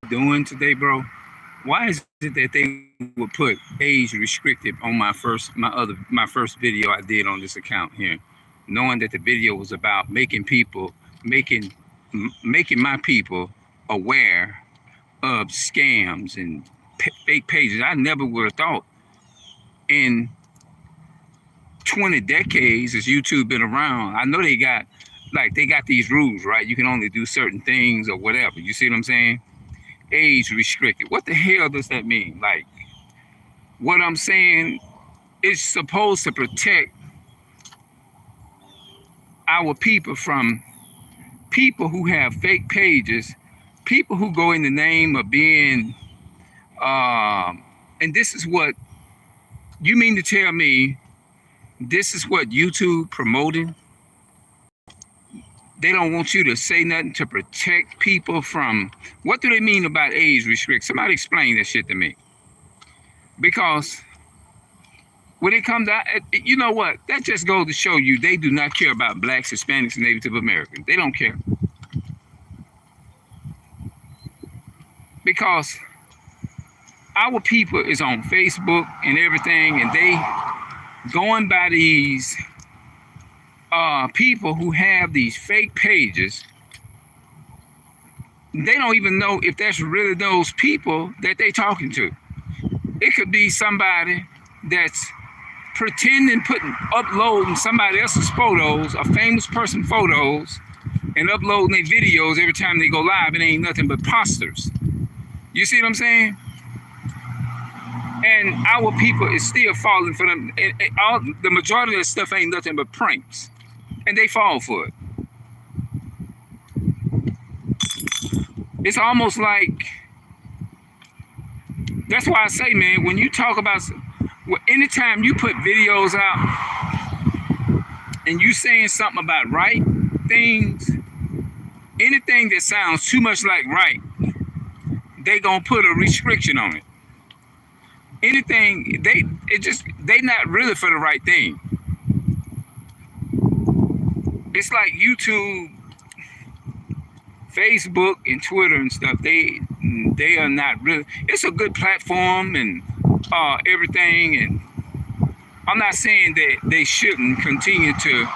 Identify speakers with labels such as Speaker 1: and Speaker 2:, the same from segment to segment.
Speaker 1: doing today, bro? Why is it that they would put age restricted on my first video I did on this account here, knowing that the video was about making people making making my people aware of scams and fake pages? I never would have thought in 20 decades as YouTube been around. I know they got these rules, right? You can only do certain things or whatever. You see what I'm saying? Age restricted. What the hell does that mean? Like, what I'm saying is supposed to protect our people from people who have fake pages, people who go in the name of being, and this is what you mean to tell me this is what YouTube promoting? They don't want you to say nothing to protect people from, what do they mean about age restrict? Somebody explain that shit to me. Because when it comes out, you know what? That just goes to show you they do not care about blacks, Hispanics, and Native Americans. They don't care. Because our people is on Facebook and everything, and they going by these people who have these fake pages. They don't even know if that's really those people that they talking to. It could be somebody that's pretending uploading somebody else's photos, a famous person photos, and uploading their videos every time they go live. It ain't nothing but posters. You see what I'm saying? And our people is still falling for them. The majority of the stuff ain't nothing but pranks, and they fall for it. It's almost like, that's why I say, man, when you talk about, anytime you put videos out and you saying something about right things, anything that sounds too much like right, they gonna put a restriction on it. Anything, they not really for the right thing. It's like YouTube, Facebook, and Twitter and stuff. They are not really. It's a good platform and everything, and I'm not saying that they shouldn't continue to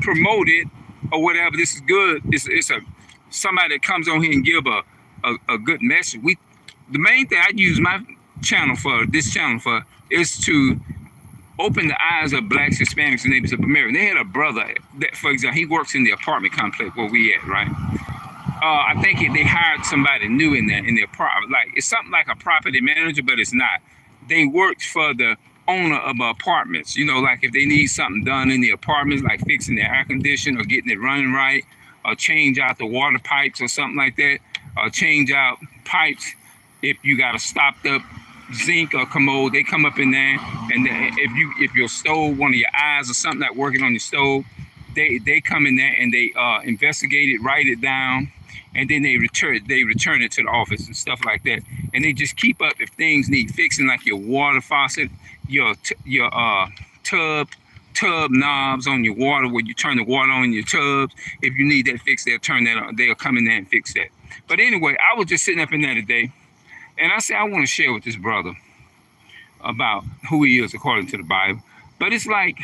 Speaker 1: promote it or whatever. This is good. It's somebody that comes on here and give a good message. The main thing I use my channel for, is to open the eyes of blacks, Hispanics, and Native Americans. They had a brother that, for example, he works in the apartment complex where we at, right? I think they hired somebody new in the apartment. Like, it's something like a property manager, but it's not. They worked for the owner of apartments. You know, like if they need something done in the apartments, like fixing the air conditioner or getting it running right, or change out the water pipes or something like that, or change out pipes. If you got a stopped up zinc or commode, they come up in there, and if your stove, one of your eyes or something not working on your stove, they come in there and they investigate it, write it down, and then they return it to the office and stuff like that. And they just keep up if things need fixing, like your water faucet, your tub knobs on your water where you turn the water on in your tubs. If you need that fixed, they'll turn that on. They'll come in there and fix that. But anyway, I was just sitting up in there today, and I said I want to share with this brother about who he is according to the Bible. But it's like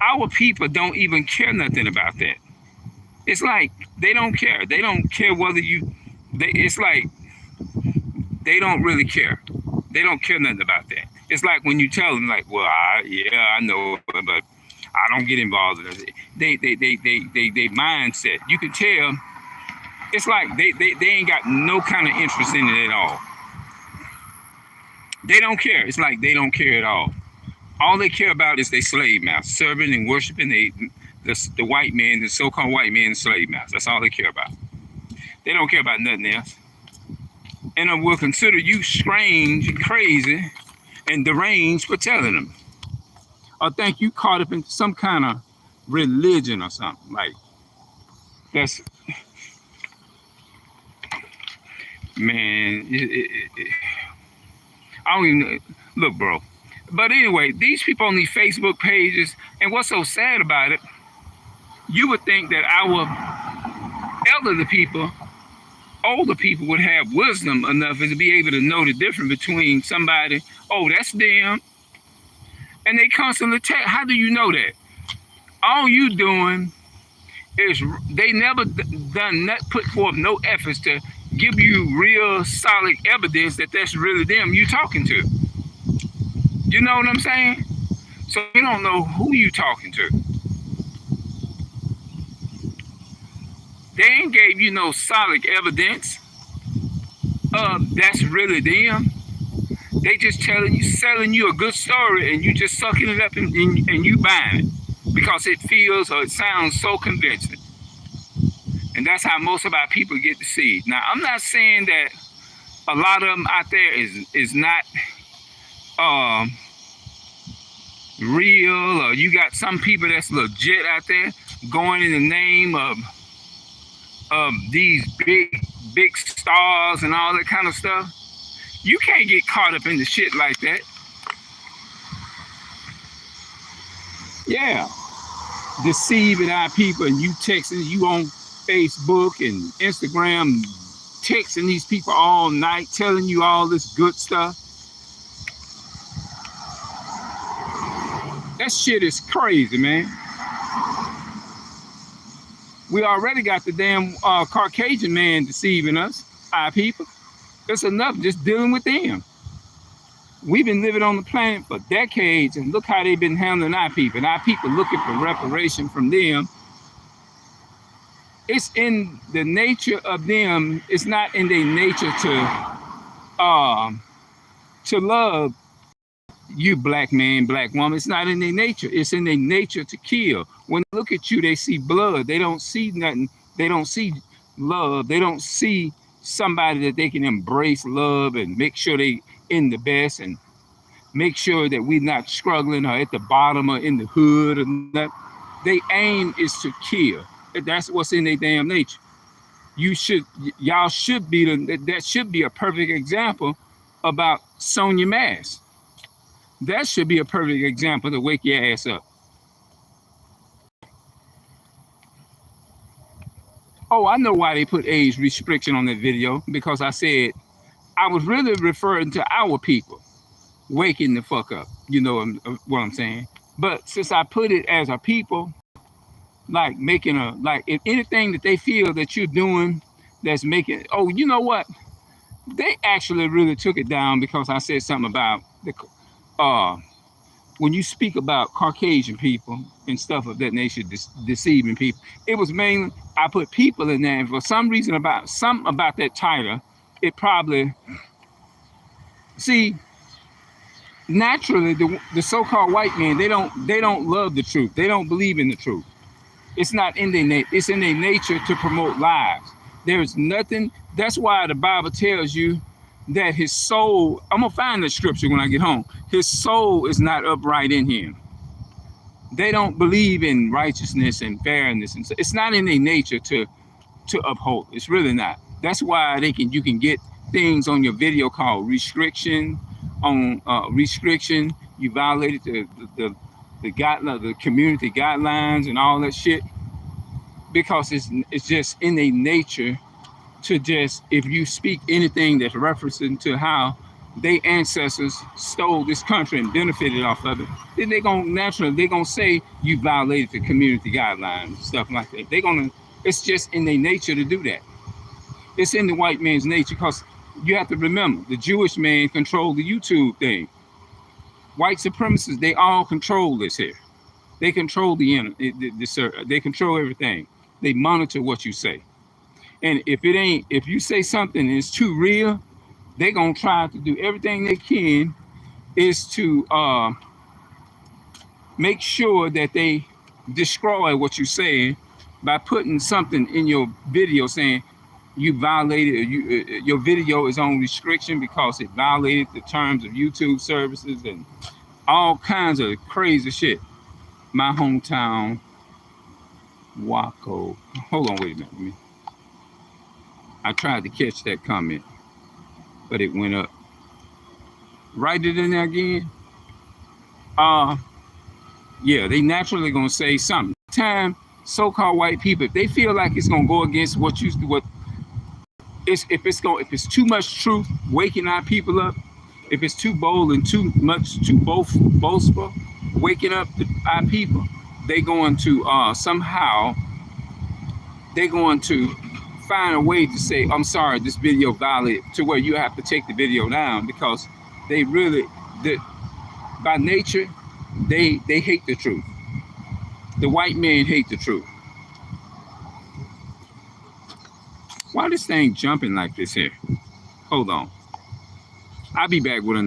Speaker 1: our people don't even care nothing about that. It's like they don't care. They don't care whether it's like they don't really care. They don't care nothing about that. It's like when you tell them, like, well, I know, but I don't get involved in it. They mindset. You can tell. It's like they ain't got no kind of interest in it at all. They don't care. It's like they don't care at all. All they care about is their slave master, serving and worshiping the white man, the so-called white man, the slave master. That's all they care about. They don't care about nothing else. And I will consider you strange and crazy and deranged for telling them. Or think you caught up in some kind of religion or something. Like, that's, man, I don't even know. Look, bro. But anyway, these people on these Facebook pages, and what's so sad about it, you would think that our elderly people older people would have wisdom enough to be able to know the difference between somebody, oh, that's them, and they constantly tell. How do you know that? All you doing is they never done not put forth no efforts to give you real solid evidence that that's really them you talking to. You know what I'm saying? So you don't know who you talking to. They ain't gave you no solid evidence of that's really them. They just selling you a good story, and you just sucking it up and you buying it because it feels or it sounds so convincing. And that's how most of our people get deceived. Now, I'm not saying that a lot of them out there is not real, or you got some people that's legit out there going in the name of these big stars and all that kind of stuff. You can't get caught up in the shit like that. Yeah, deceiving our people, and you texting, you on Facebook and Instagram, texting these people all night, telling you all this good stuff. That shit is crazy, man. We already got the damn Caucasian man deceiving us, our people. It's enough just dealing with them. We've been living on the planet for decades, and look how they've been handling our people. And our people looking for reparation from them. It's in the nature of them. It's not in their nature to love you, black man, black woman. It's not in their nature. It's in their nature to kill. When they look at you, they see blood. They don't see nothing. They don't see love. They don't see somebody that they can embrace love and make sure they in the best and make sure that we're not struggling or at the bottom or in the hood or nothing. Their aim is to kill. That's what's in their damn nature. Y'all should be that should be a perfect example about Sonia Mass. That should be a perfect example to wake your ass up. Oh, I know why they put age restriction on that video, because I said I was really referring to our people waking the fuck up. You know what I'm saying? But since I put it as a people, like making if anything that they feel that you're doing that's making, oh, you know what? They actually really took it down because I said something about the when you speak about Caucasian people and stuff of that nature, deceiving people. It was mainly I put people in there, and for some reason about that title, it probably naturally the so-called white man, they don't love the truth. They don't believe in the truth. It's not in their it's in their nature to promote lies. There's nothing. That's why the Bible tells you that his soul, I'm gonna find the scripture when I get home. His soul is not upright in him. They don't believe in righteousness and fairness, and so it's not in their nature to uphold. It's really not. That's why you can get things on your video called restriction. On restriction, you violated the guideline, the community guidelines, and all that shit, because it's just in their nature to just, if you speak anything that's referencing to how their ancestors stole this country and benefited off of it, then they're gonna say you violated the community guidelines, stuff like that. It's just in their nature to do that. It's in the white man's nature, because you have to remember, the Jewish man controlled the YouTube thing. White supremacists, they all control this here. They control they control everything. They monitor what you say. And if you say something and it's too real, they're gonna try to do everything they can is to make sure that they destroy what you're saying by putting something in your video saying you violated, your video is on restriction because it violated the terms of YouTube services and all kinds of crazy shit. My hometown, Waco. Hold on, wait a minute. I tried to catch that comment, but it went up. Write it in there again. Yeah, they naturally gonna say something. Time so-called white people, if they feel like it's gonna go against what if it's too much truth waking our people up, if it's too bold and too boastful waking up our people, they going to somehow they're going to find a way to say, I'm sorry, this video violated, to where you have to take the video down, because they really, by nature, they hate the truth. The white men hate the truth. Why this thing jumping like this here? Hold on. I'll be back with another.